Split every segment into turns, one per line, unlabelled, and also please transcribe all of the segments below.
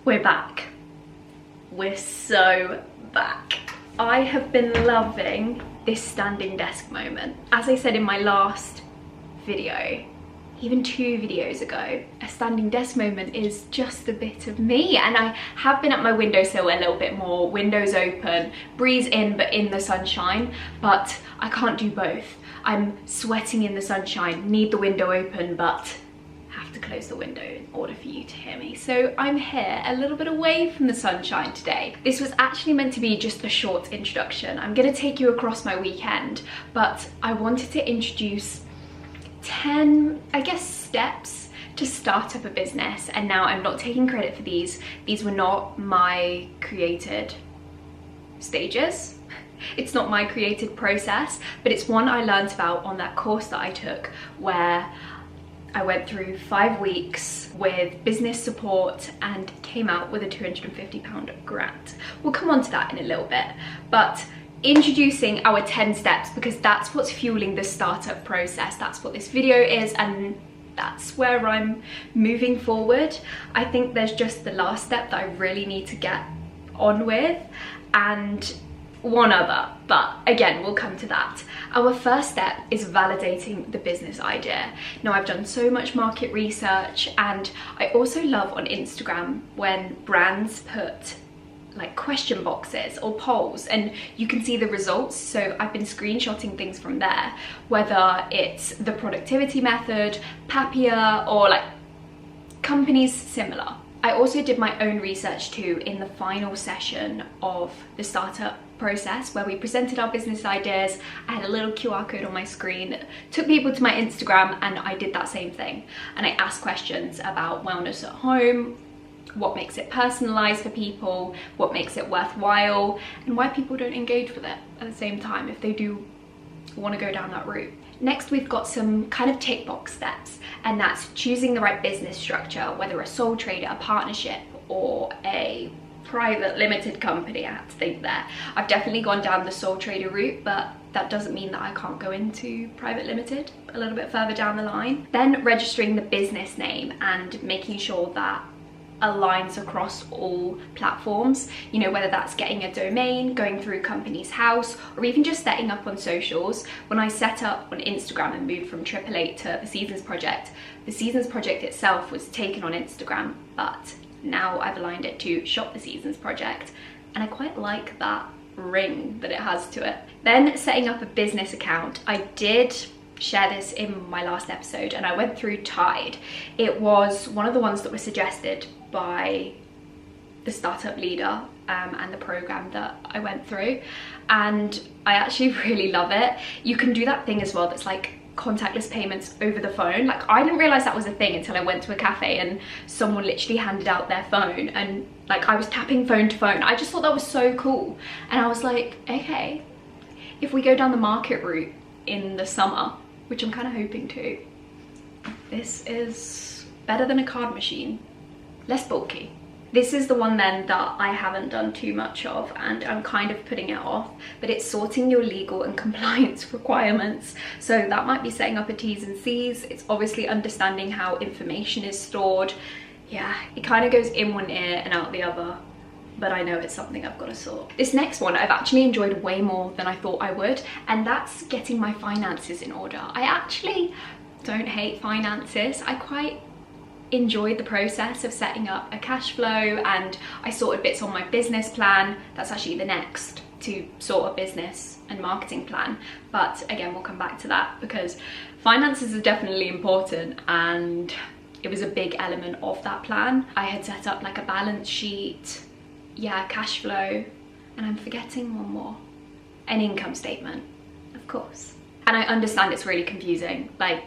We're back. We're so back. I have been loving this standing desk moment. As I said in my last video, even 2 videos ago, a standing desk moment is just a bit of me, and I have been at my windowsill a little bit more, windows open, breeze in but in the sunshine, but I can't do both. I'm sweating in the sunshine, need the window open, but have to close the window in order for you to hear me. So I'm here a little bit away from the sunshine today. This was actually meant to be just a short introduction. I'm gonna take you across my weekend, but I wanted to introduce 10, I guess, steps to start up a business. And now I'm not taking credit for these. These were not my created stages. It's not my created process, but it's one I learned about on that course that I took, where I went through 5 weeks with business support and came out with a £250 grant. We'll come on to that in a little bit, but introducing our 10 steps, because that's what's fueling the startup process. That's what this video is, and that's where I'm moving forward. I think there's just the last step that I really need to get on with, and one other, but again, we'll come to that. Our first step is validating the business idea. Now, I've done so much market research, and I also love on Instagram when brands put like question boxes or polls and you can see the results. So I've been screenshotting things from there, whether it's the productivity method, Papier, or like companies similar. I also did my own research too in the final session of the startup process, where we presented our business ideas. I had a little QR code on my screen that took people to my Instagram, and I did that same thing. And I asked questions about wellness at home, what makes it personalized for people, what makes it worthwhile, and why people don't engage with it at the same time if they do want to go down that route. Next, we've got some kind of tick box steps, and that's choosing the right business structure, whether a sole trader, a partnership, or a private limited company. I had to think there. I've definitely gone down the sole trader route, but that doesn't mean that I can't go into private limited a little bit further down the line. Then registering the business name and making sure that aligns across all platforms, you know, whether that's getting a domain, going through Companies House, or even just setting up on socials. When I set up on Instagram and moved from 888 to the Seasons Project itself was taken on Instagram, but now I've aligned it to Shop the Seasons Project, and I quite like that ring that it has to it. Then setting up a business account. I did share this in my last episode, and I went through Tide. It was one of the ones that was suggested by the startup leader and the program that I went through, and I actually really love it. You can do that thing as well that's like contactless payments over the phone. Like, I didn't realize that was a thing until I went to a cafe and someone literally handed out their phone, and like I was tapping phone to phone. I just thought that was so cool, and I was like, okay, if we go down the market route in the summer, which I'm kind of hoping to, this is better than a card machine, less bulky. This is the one then that I haven't done too much of, and I'm kind of putting it off, but it's sorting your legal and compliance requirements. So that might be setting up a T's and C's. It's obviously understanding how information is stored. Yeah, it kind of goes in one ear and out the other, but I know it's something I've got to sort. This next one I've actually enjoyed way more than I thought I would, and that's getting my finances in order. I actually don't hate finances. I quite enjoyed the process of setting up a cash flow, and I sorted bits on my business plan. That's actually the next, to sort a business and marketing plan, but again, we'll come back to that because finances are definitely important, and it was a big element of that plan. I had set up like a balance sheet, yeah, cash flow, and I'm forgetting one more, an income statement, of course. And I understand it's really confusing. Like,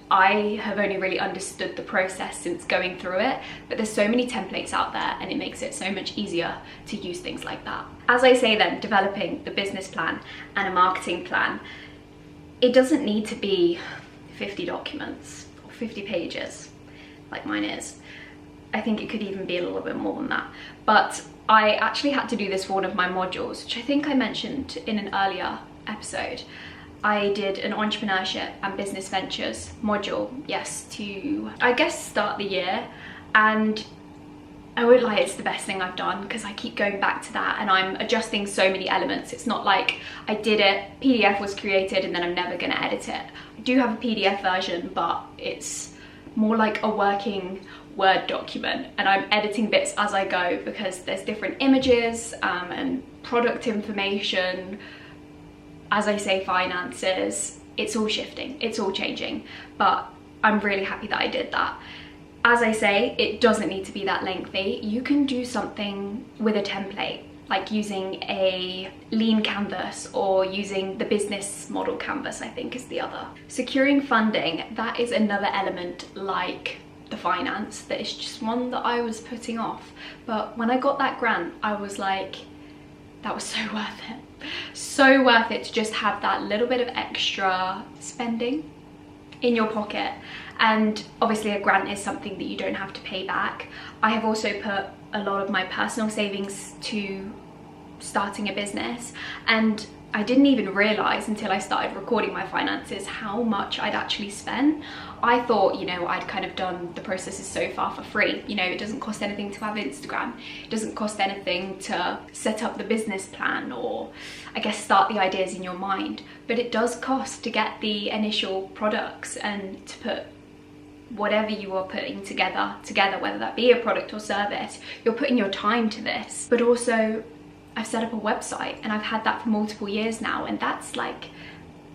I have only really understood the process since going through it, but there's so many templates out there, and it makes it so much easier to use things like that. As I say then, developing the business plan and a marketing plan, it doesn't need to be 50 documents or 50 pages like mine is. I think it could even be a little bit more than that. But I actually had to do this for one of my modules, which I think I mentioned in an earlier episode. I did an entrepreneurship and business ventures module, yes, to, I guess, start the year. And I won't lie, it's the best thing I've done because I keep going back to that and I'm adjusting so many elements. It's not like I did it, PDF was created and then I'm never going to edit it. I do have a PDF version, but it's more like a working Word document and I'm editing bits as I go because there's different images and product information. As I say, finances, it's all shifting, it's all changing, but I'm really happy that I did that. As I say, it doesn't need to be that lengthy. You can do something with a template, like using a lean canvas or using the business model canvas, I think is the other. Securing funding, that is another element like the finance that is just one that I was putting off. But when I got that grant, I was like, that was so worth it. So worth it to just have that little bit of extra spending in your pocket. And obviously a grant is something that you don't have to pay back. I have also put a lot of my personal savings to starting a business, and I didn't even realise until I started recording my finances how much I'd actually spent. I thought, you know, I'd kind of done the processes so far for free. You know, it doesn't cost anything to have Instagram. It doesn't cost anything to set up the business plan or, I guess, start the ideas in your mind. But it does cost to get the initial products and to put whatever you are putting together, whether that be a product or service. You're putting your time to this. But also, I've set up a website and I've had that for multiple years now, and that's like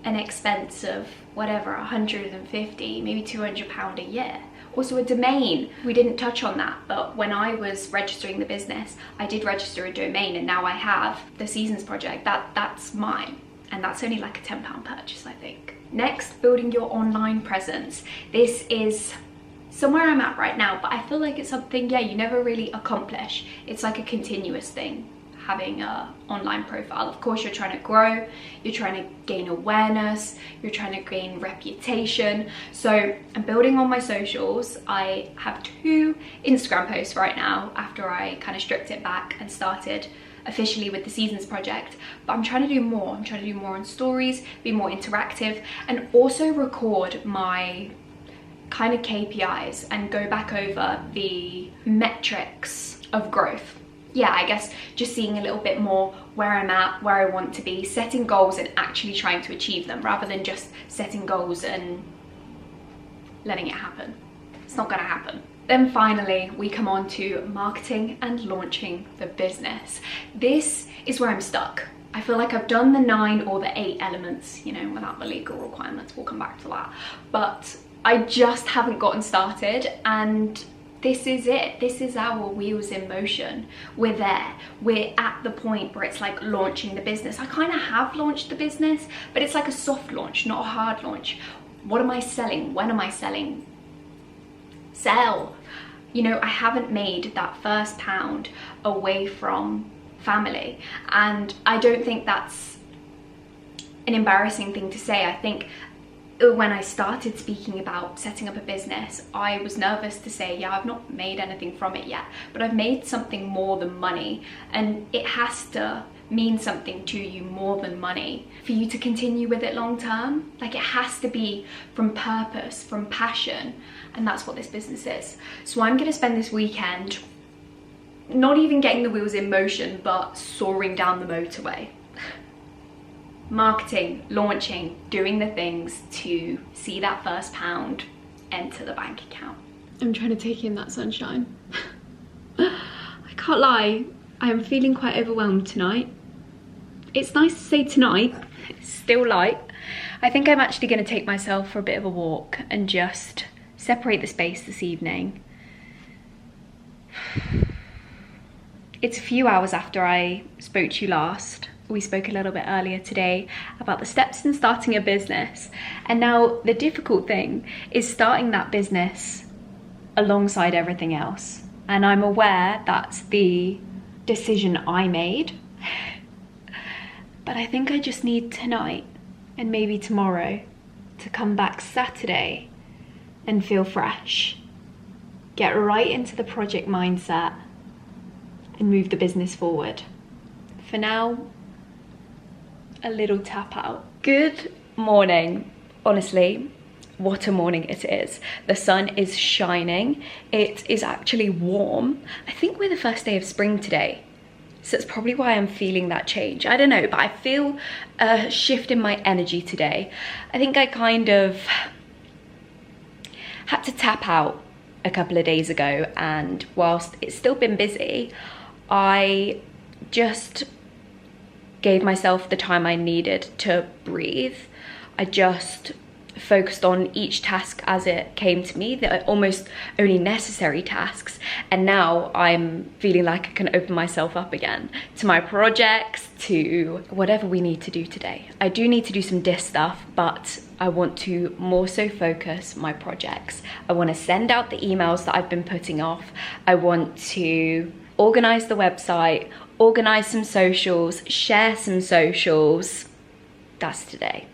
an expense of whatever, 150, maybe £200 a year. Also a domain, we didn't touch on that, but when I was registering the business, I did register a domain, and now I have the Seasons project, that's mine, and that's only like a £10 purchase, I think. Next, building your online presence. This is somewhere I'm at right now, but I feel like it's something, yeah, you never really accomplish. It's like a continuous thing, having a online profile. Of course, you're trying to grow, you're trying to gain awareness, you're trying to gain reputation. So I'm building on my socials. I have 2 Instagram posts right now after I kind of stripped it back and started officially with the Seasons project, but I'm trying to do more. I'm trying to do more on stories, be more interactive, and also record my kind of KPIs and go back over the metrics of growth. Yeah, I guess just seeing a little bit more where I'm at, where I want to be, setting goals and actually trying to achieve them rather than just setting goals and letting it happen. It's not gonna happen. Then finally, we come on to marketing and launching the business. This is where I'm stuck. I feel like I've done the 9 or the 8 elements, you know, without the legal requirements. We'll come back to that. But I just haven't gotten started, and this is it. This is our wheels in motion. We're there. We're at the point where it's like launching the business. I kind of have launched the business, but it's like a soft launch, not a hard launch. What am I selling? When am I selling? Sell. You know, I haven't made that first pound away from family, and I don't think that's an embarrassing thing to say. I think when I started speaking about setting up a business, I was nervous to say, yeah, I've not made anything from it yet, but I've made something more than money, and it has to mean something to you more than money for you to continue with it long term. Like, it has to be from purpose, from passion, and that's what this business is. So I'm gonna spend this weekend not even getting the wheels in motion, but soaring down the motorway. Marketing, launching, doing the things to see that first pound enter the bank account. I'm trying to take in that sunshine. I can't lie, I am feeling quite overwhelmed tonight. It's nice to say tonight, it's still light. I think I'm actually going to take myself for a bit of a walk and just separate the space this evening. It's a few hours after I spoke to you last. We spoke a little bit earlier today about the steps in starting a business. And now the difficult thing is starting that business alongside everything else. And I'm aware that's the decision I made. But I think I just need tonight and maybe tomorrow to come back Saturday and feel fresh. Get right into the project mindset and move the business forward. For now, a little tap out. Good morning. Honestly, what a morning it is. The sun is shining. It is actually warm. I think we're the first day of spring today. So it's probably why I'm feeling that change. I don't know, but I feel a shift in my energy today. I think I kind of had to tap out a couple of days ago, and whilst it's still been busy, I just gave myself the time I needed to breathe. I just focused on each task as it came to me, the almost only necessary tasks, and now I'm feeling like I can open myself up again to my projects, to whatever we need to do today. I do need to do some disc stuff, but I want to more so focus my projects. I want to send out the emails that I've been putting off. I want to organize the website, organize some socials, share some socials. That's today.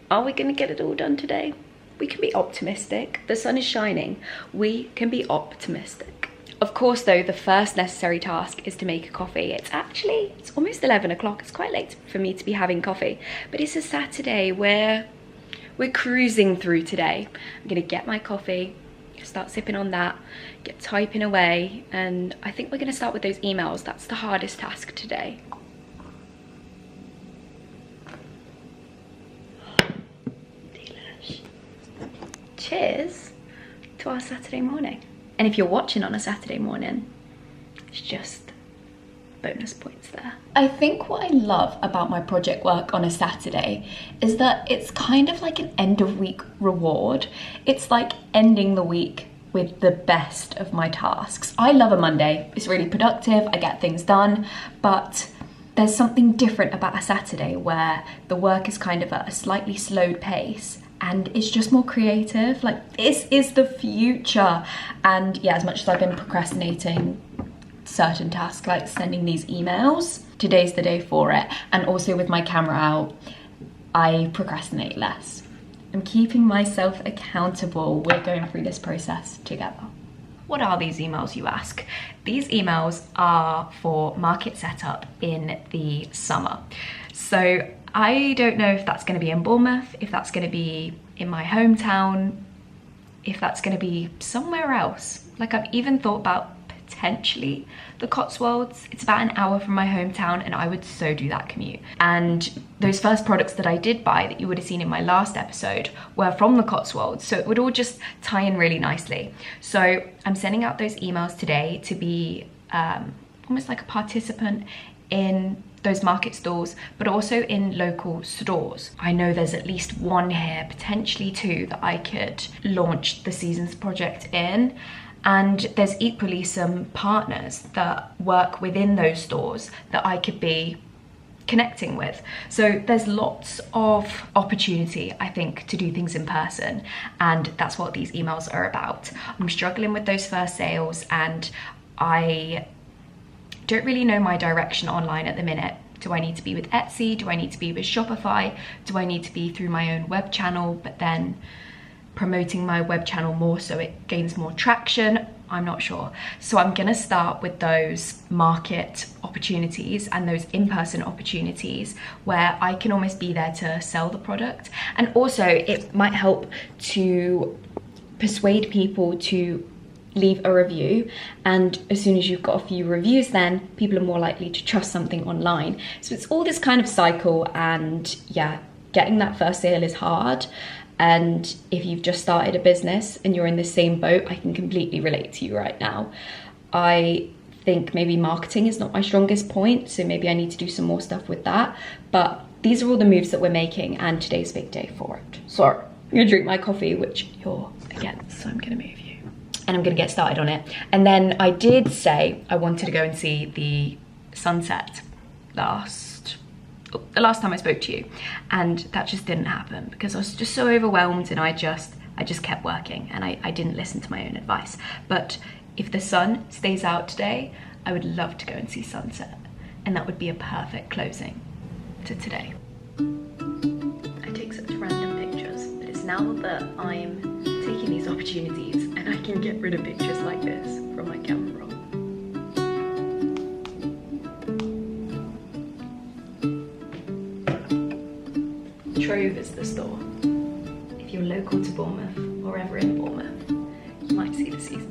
Are we gonna get it all done today? We can be optimistic. The sun is shining. We can be optimistic. Of course though, the first necessary task is to make a coffee. It's almost 11 o'clock. It's quite late for me to be having coffee, but it's a Saturday. We're cruising through today. I'm gonna get my coffee, start sipping on that, get typing away, and I think we're gonna start with those emails. That's the hardest task today. Cheers to our Saturday morning. And if you're watching on a Saturday morning, it's just bonus points there. I think what I love about my project work on a Saturday is that it's kind of like an end of week reward. It's like ending the week with the best of my tasks. I love a Monday. It's really productive, I get things done, but there's something different about a Saturday where the work is kind of at a slightly slowed pace and it's just more creative. Like, this is the future. And yeah, as much as I've been procrastinating certain tasks like sending these emails, today's the day for it. And also with my camera out, I procrastinate less. I'm keeping myself accountable. We're going through this process together. What are these emails, you ask? These emails are for market setup in the summer. So I don't know if that's going to be in Bournemouth, if that's going to be in my hometown, if that's going to be somewhere else. Like, I've even thought about potentially the Cotswolds. It's about an hour from my hometown and I would so do that commute. And those first products that I did buy that you would have seen in my last episode were from the Cotswolds, so it would all just tie in really nicely. So I'm sending out those emails today to be almost like a participant in those market stalls, but also in local stores. I know there's at least one here, potentially two, that I could launch the Seasons project in. And there's equally some partners that work within those stores that I could be connecting with. So there's lots of opportunity, I think, to do things in person, and that's what these emails are about. I'm struggling with those first sales and I don't really know my direction online at the minute. Do I need to be with Etsy? Do I need to be with Shopify? Do I need to be through my own web channel, but then promoting my web channel more so it gains more traction? I'm not sure. So I'm gonna start with those market opportunities and those in-person opportunities where I can almost be there to sell the product. And also it might help to persuade people to leave a review, and as soon as you've got a few reviews, then people are more likely to trust something online. So it's all this kind of cycle, and yeah, getting that first sale is hard. And if you've just started a business and you're in the same boat, I can completely relate to you right now. I think maybe marketing is not my strongest point, so maybe I need to do some more stuff with that. But these are all the moves that we're making, and today's a big day for it. So I'm gonna drink my coffee, which you're against, so I'm gonna move you. And I'm gonna get started on it. And then I did say I wanted to go and see the sunset the last time I spoke to you, and that just didn't happen because I was just so overwhelmed, and I just kept working, and I didn't listen to my own advice. But if the sun stays out today, I would love to go and see sunset, and that would be a perfect closing to today. I take such random pictures, but it's now that I'm taking these opportunities and I can get rid of pictures like this from my camera roll. Trove is the store. If you're local to Bournemouth or ever in Bournemouth, you might see the season